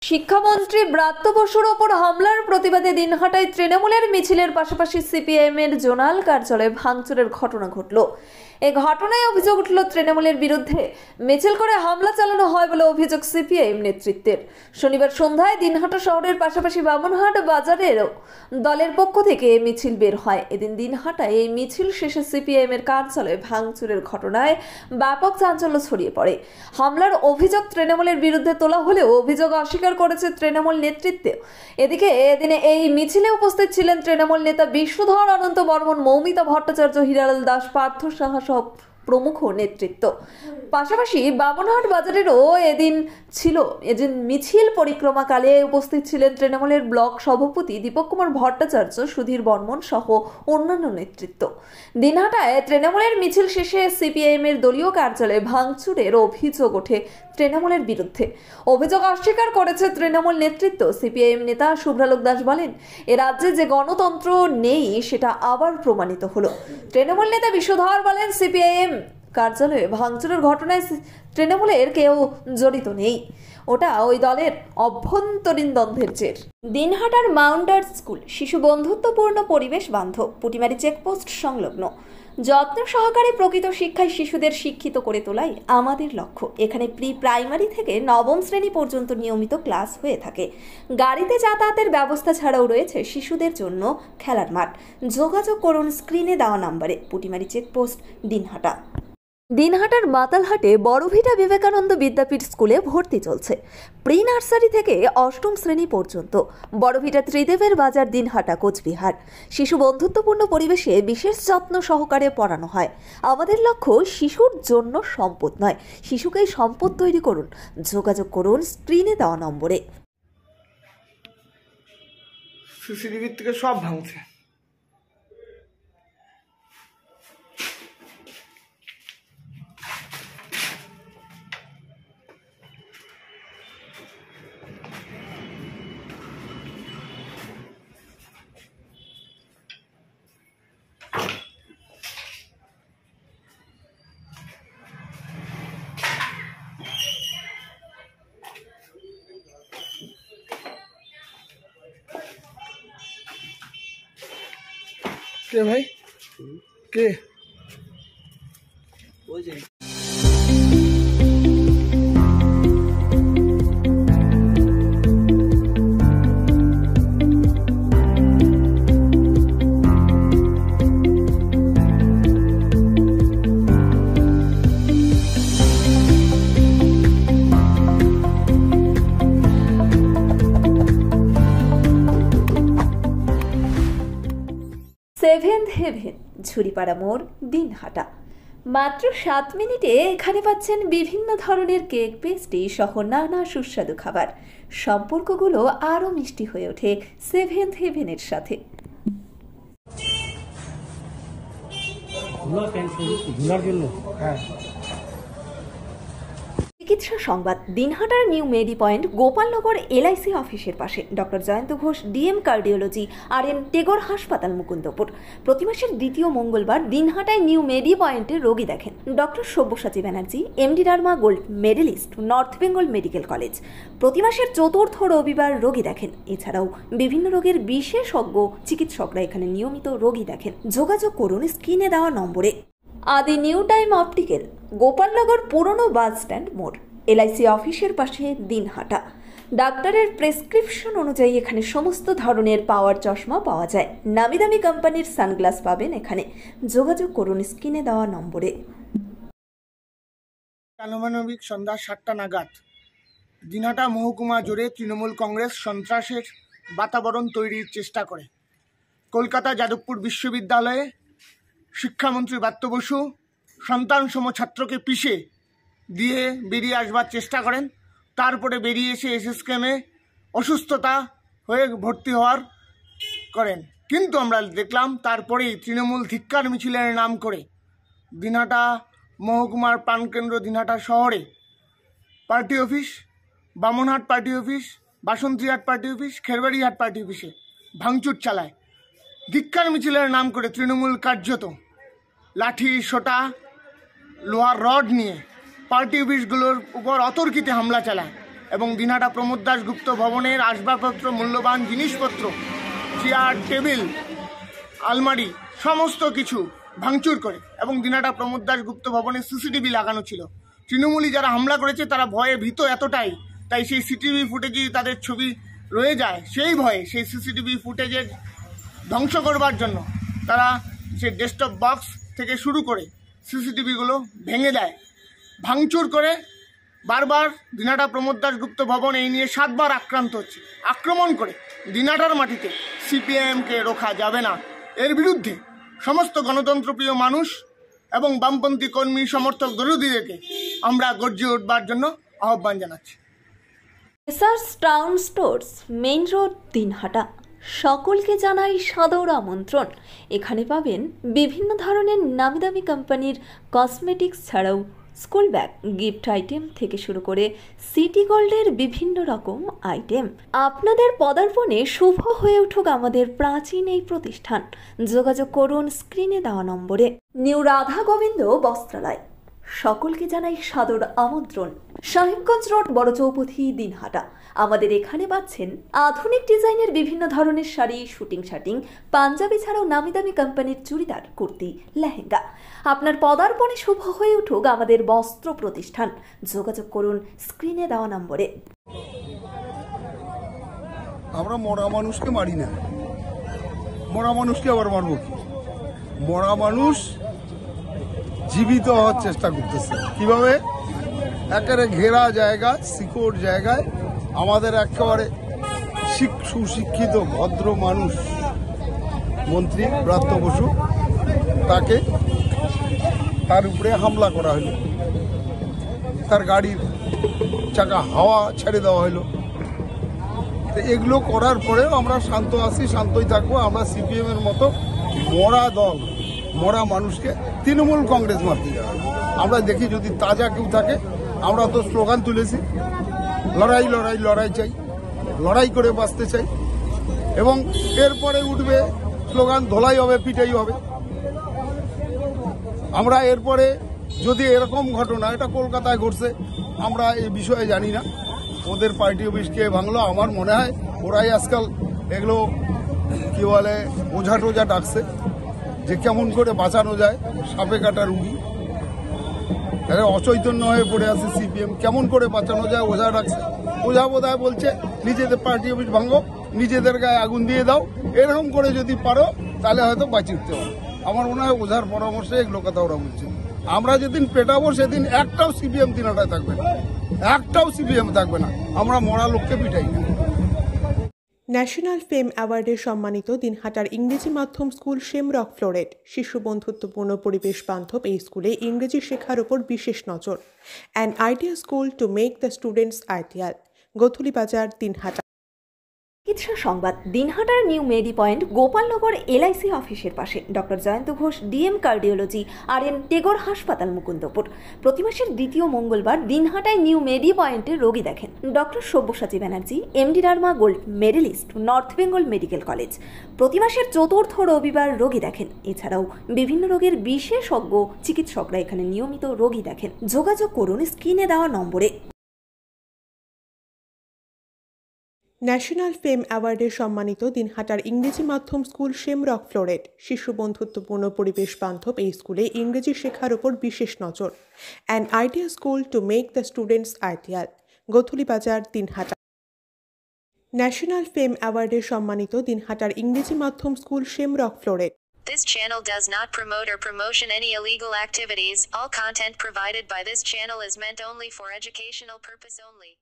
শিক্ষামন্ত্রী ব্রাত্য বসুর ওপর হামলার প্রতিবাদে দিনহাটায় তৃণমূলের মিছিলের পাশাপাশি সিপিআইএম এর জোনাল কার্যালয়ে ভাঙচুরের ঘটনা ঘটল। এই ঘটনায় অভিযোগ উঠল তৃণমূলের বিরুদ্ধে মিছিল করে হামলা চালানো হয় বলে অভিযোগ সিপিআইএম নেতৃত্বের। শনিবার সন্ধ্যায় দিনহাটা শহরের পাশাপাশি বামনহাট বাজারেরও দলের পক্ষ থেকে মিছিল বের হয়। এদিন দিনহাটায় এই মিছিল শেষে সিপিআইএম এর কার্যালয়ে ভাঙচুরের ঘটনায় ব্যাপক চাঞ্চল্য ছড়িয়ে পড়ে। হামলার অভিযোগ তৃণমূলের বিরুদ্ধে তোলা হলেও অভিযোগ অস্বীকার করেছে তৃণমূল নেতৃত্ব। এদিকে এদিনে এই মিছিলে উপস্থিত ছিলেন তৃণমূল নেতা বিষ্ণুধর অনন্ত বর্মন, মৌমিতা ভট্টাচার্য, হিরালাল দাস, পার্থ সাহা সহ প্রমুখ নেতৃত্ব। পাশাপাশি বামনহাট বাজারেরও এদিন মিছিল পরিক্রমাকালে উপস্থিত ছিলেন তৃণমূলের ব্লক সভাপতি দীপক কুমার ভট্টাচার্য, সুধীর বর্মন সহ অন্যান্য নেতৃত্ব। দিনহাটায় তৃণমূলের মিছিল শেষে সিপিআইএম এর দলীয় কার্যালয়ে ভাঙচুরের অভিযোগ ওঠে তৃণমূলের বিরুদ্ধে। অভিযোগ অস্বীকার করেছে তৃণমূল নেতৃত্ব। সিপিআইএম নেতা শুভ্রালোক দাস বলেন, এ রাজ্যে যে গণতন্ত্র নেই সেটা আবার প্রমাণিত হলো। তৃণমূল নেতা বিশ্বধর বলেন, সিপিআইএম কার্যালয়ে ভাঙচুরের ঘটনায় তৃণমূলের কেউ জড়িত নেই, ওটা ওই দলের অভ্যন্তরীণ দ্বন্দ্বের জের। দিনহাটার মাউন্টার স্কুল শিশু বন্ধুত্বপূর্ণ, পরিবেশ বান্ধব, পুটিমারি চেকপোস্ট সংলগ্ন। যত্ন সহকারে প্রকৃত শিক্ষায় শিশুদের শিক্ষিত করে তোলাই আমাদের লক্ষ্য। এখানে প্রি প্রাইমারি থেকে নবম শ্রেণী পর্যন্ত নিয়মিত ক্লাস হয়ে থাকে। গাড়িতে যাতায়াতের ব্যবস্থা ছাড়াও রয়েছে শিশুদের জন্য খেলার মাঠ। যোগাযোগ করুন স্ক্রিনে দেওয়া নম্বরে। পুটিমারি চেকপোস্ট, দিনহাটা। দিনহাটার মাতালহাটে বড়ভিটা বিবেকানন্দ বিদ্যাপীঠ স্কুলে ভর্তি চলছে। প্রি নার্সারি থেকে অষ্টম শ্রেণী পর্যন্ত। বড়ভিটা ত্রিদেবের বাজার, দিনহাটা, কোচবিহার। শিশু বন্ধুত্বপূর্ণ পরিবেশে বিশেষ যত্ন সহকারে পড়ানো হয়। আমাদের লক্ষ্য শিশুর জন্য সম্পদ নয়, শিশুকেই সম্পদ তৈরি করুন। যোগাযোগ করুন স্ক্রিনে দেওয়া নম্বরে। সিসিটিভি থেকে সব ভাঙছে। কে ভাই কে সেভেন্থ হেভেন, ঝুড়িপাড়া মোড়, দিনহাটা। মাত্র 7 মিনিটে এখানে পাচ্ছেন বিভিন্ন ধরনের কেক, পেস্ট্রি সহ নানা সুস্বাদু খাবার। সম্পর্কগুলো আরও মিষ্টি হয়ে ওঠে সেভেন্থ হেভেনের সাথে। চিকিৎসা সংবাদ। দিনহাটার new medi point, Gopalnagar LIC office পাশে। Doctor Jayanta Ghosh, DM cardiology, RN Tagore হাসপাতাল, মুকুন্দপুর। প্রতি মাসের দ্বিতীয় মঙ্গলবার দিনহাটায় নিউ মেডি পয়েন্টে রোগী দেখেন doctor Sabyasachi Banerjee, MD derma gold medallist, north Bengal medical college. প্রতি মাসের চতুর্থ রবিবার রোগী দেখেন। এছাড়াও বিভিন্ন রোগের বিশেষজ্ঞ চিকিৎসকরা এখানে নিয়মিত রোগী দেখেন। যোগাযোগ করুন স্ক্রিনে দেওয়া নম্বরে। আদি নিউ টাইম অপটিক্যাল, গোপালনগর পুরনো বাস স্ট্যান্ড মোড়, LIC অফিসের পাশে, দিনহাটা। ডাক্তারের প্রেসক্রিপশন অনুযায়ী এখানে সমস্ত ধরনের পাওয়ার চশমা পাওয়া যায়। নামি দামি কোম্পানির সানগ্লাস পাবেন এখানে। যোগাযোগ করুন স্ক্রিনে দেওয়া নম্বরে। আনুমানিক সন্ধ্যা 7টা নাগাদ দিনহাটা মহকুমা জুড়ে তৃণমূল কংগ্রেস সন্ত্রাসের বাতাবরণ তৈরির চেষ্টা করে। কলকাতা যাদবপুর বিশ্ববিদ্যালয়ে শিক্ষামন্ত্রী ব্রাত্য বসু সন্তানসম ছাত্রকে পিষে দিয়ে বেরিয়ে আসবার চেষ্টা করেন। তারপরে বেরিয়ে এসে SSKM-এ অসুস্থতা হয়ে ভর্তি হওয়ার করেন। কিন্তু আমরা দেখলাম তারপরেই তৃণমূল ধিক্কার মিছিলের নাম করে দিনহাটা মহকুমার প্রাণকেন্দ্র দিনহাটা শহরে party office, Bamanhat party office, Basantihat party office, Kherbarihat party অফিসে ভাঙচুর চালায়। ধিক্কার মিছিলের নাম করে তৃণমূল কার্যত লাঠি, সোটা, লোহার রড নিয়ে পার্টি অফিসগুলোর উপর অতর্কিতে হামলা চালায়। এবং দিনহাটা প্রমোদ দাশগুপ্ত ভবনের আসবাবপত্র, মূল্যবান জিনিসপত্র, চেয়ার, টেবিল, আলমারি সমস্ত কিছু ভাঙচুর করে, এবং দিনহাটা প্রমোদ দাশগুপ্ত ভবনে সিসিটিভি লাগানো ছিল। তৃণমূলী যারা হামলা করেছে তারা ভয়ে ভীত এতটাই, তাই সেই সিসিটিভি ফুটেজে তাদের ছবি রয়ে যায়, সেই ভয়ে সেই সিসিটিভি ফুটেজের ধ্বংস করবার জন্য তারা সেই ডেস্কটপ বক্স থেকে শুরু করে সিসিটিভিগুলো ভেঙে দেয়, ভাঙচুর করে। বারবার দিনহাটা প্রমোদ দাশগুপ্ত ভবন এই নিয়ে 7 বার আক্রান্ত হচ্ছে, আক্রমণ করে। দিনহাটার মাটিতে সিপিআইএমকে রোখা যাবে না। এর বিরুদ্ধে সমস্ত গণতন্ত্রপ্রিয় মানুষ এবং বামপন্থী কর্মী, সমর্থক, দরদীদেরকে আমরা গর্জে উঠবার জন্য আহ্বান জানাচ্ছি। SRS town stores, main road, Dinhata. সকলকে জানাই সাদর আমন্ত্রণ। এখানে পাবেন বিভিন্ন ধরনের নামিদামি কোম্পানির কসমেটিক্স ছাড়াও স্কুল ব্যাগ, গিফট আইটেম থেকে শুরু করে সিটি গোল্ডের বিভিন্ন রকম আইটেম। আপনাদের পদার্পণে শুভ হয়ে উঠুক আমাদের প্রাচীন এই প্রতিষ্ঠান। যোগাযোগ করুন স্ক্রিনে দেওয়া নম্বরে। নিউ রাধা গোবিন্দ বস্ত্রালয়, সকলকে জানাই সাদর আমন্ত্রণ। সাহেবগঞ্জ রোড, বড় চৌপথি, দিনহাটা। আমাদের এখানে পাচ্ছেন আধুনিক ডিজাইনের বিভিন্ন ধরনের শাড়ি, শুটিং শার্টিং, পাঞ্জাবি ছাড়াও নামি দামি কোম্পানির চুড়িদার, কুর্তি, লেহেঙ্গা। আপনার পদার্পণে শুভ হয়ে উঠুক আমাদের বস্ত্র প্রতিষ্ঠান। যোগাযোগ করুন স্ক্রিনে দেওয়া নম্বরে। আমরা মরা মানুষকে মারি না, মরা মানুষকে আবার মারবো কি? মরা মানুষ জীবিত হওয়ার চেষ্টা করতেছে কিভাবে? একেবারে ঘেরা জায়গায়, শিকড় জায়গায় আমাদের একেবারে সুশিক্ষিত ভদ্র মানুষ মন্ত্রী ব্রাত্য বসু, তার উপরে হামলা করা হলো, তার গাড়ির চাকা হাওয়া ছেড়ে দেওয়া হলো। এগুলো করার পরেও আমরা শান্ত আছি, শান্তই থাকবো। আমরা সিপিএম এর মতো মরা দল, মরা মানুষকে তৃণমূল কংগ্রেস মারতে যাবে। আমরা দেখি যদি তাজা কেউ থাকে, আমরা তো স্লোগান তুলেছি, লড়াই লড়াই লড়াই চাই, লড়াই করে বাঁচতে চাই। এবং এরপরে উঠবে স্লোগান, ধোলাই হবে, পিটাই হবে। আমরা এরপরে যদি এরকম ঘটনা, এটা কলকাতায় ঘটছে, আমরা এই বিষয়ে জানি না, ওদের পার্টি অফিসকে ভাঙলো। আমার মনে হয় ওরাই আজকাল এগুলো কি বলে ওঝা টোঝা ডাকছে, যে কেমন করে বাঁচানো যায় সাপে কাটা রুগী। অচৈতন্য হয়ে পড়ে আছে সিপিএম, কেমন করে বাঁচানো যায় ওঝা ডাকছে। ওঝা বোধহয় বলছে নিজেদের পার্টি অফিস ভাঙো, নিজেদের গায়ে আগুন দিয়ে দাও, এরকম করে যদি পারো তাহলে হয়তো বাঁচিয়ে উঠতে পারো। আমার মনে হয় ওঝার পরামর্শে এগুলো কথা ওরা বলছে। আমরা যেদিন পেটাবো সেদিন একটাও সিপিএম দিনহাটায় থাকবে না, একটাও সিপিএম থাকবে না। আমরা মরা লোককে পিটাই না। ন্যাশনাল ফেম অ্যাওয়ার্ডে সম্মানিত দিনহাটার ইংরেজি মাধ্যম স্কুল শেমরক ফ্লোরেট। শিশু বন্ধুত্বপূর্ণ পরিবেশ বান্ধব এই স্কুলে ইংরেজি শেখার উপর বিশেষ নজর। An idea school to make the students ideal. Gothuli Bazar, Dinhata. চিকিৎসা সংবাদ। দিনহাটার new medi point, Gopalnagar LIC office পাশে doctor Jayanta Ghosh, DM cardiology, RN Tagore হাসপাতাল, মুকুন্দপুর। প্রতি মাসের দ্বিতীয় মঙ্গলবার দিনহাটায় নিউ মেডি পয়েন্টে রোগী দেখেন ডক্টর সব্যসাচী ব্যানার্জি, MD রার্মা gold medallist, north Bengal medical college. প্রতি মাসের চতুর্থ রবিবার রোগী দেখেন। এছাড়াও বিভিন্ন রোগের বিশেষজ্ঞ চিকিৎসকরা এখানে নিয়মিত রোগী দেখেন। যোগাযোগ করুন স্ক্রিনে দেওয়া নম্বরে। ন্যাশনাল ফেম অ্যাওয়ার্ডে সম্মানিত দিনহাটার ইংরেজি মাধ্যম স্কুল শেমরক ফ্লোরেট। শিশু বন্ধুত্বপূর্ণ পরিবেশ বান্ধব এই স্কুলে ইংরেজি শেখার উপর বিশেষ নজর। An idea school to make the students ideal. Gothuli Bazar, Dinhata. National fame অ্যাওয়ার্ডে সম্মানিত দিনহাটার ইংরেজি মাধ্যম school Shamrock Floret. This channel does not promote or promotion any illegal activities. All content provided by this channel is meant only for educational purpose only.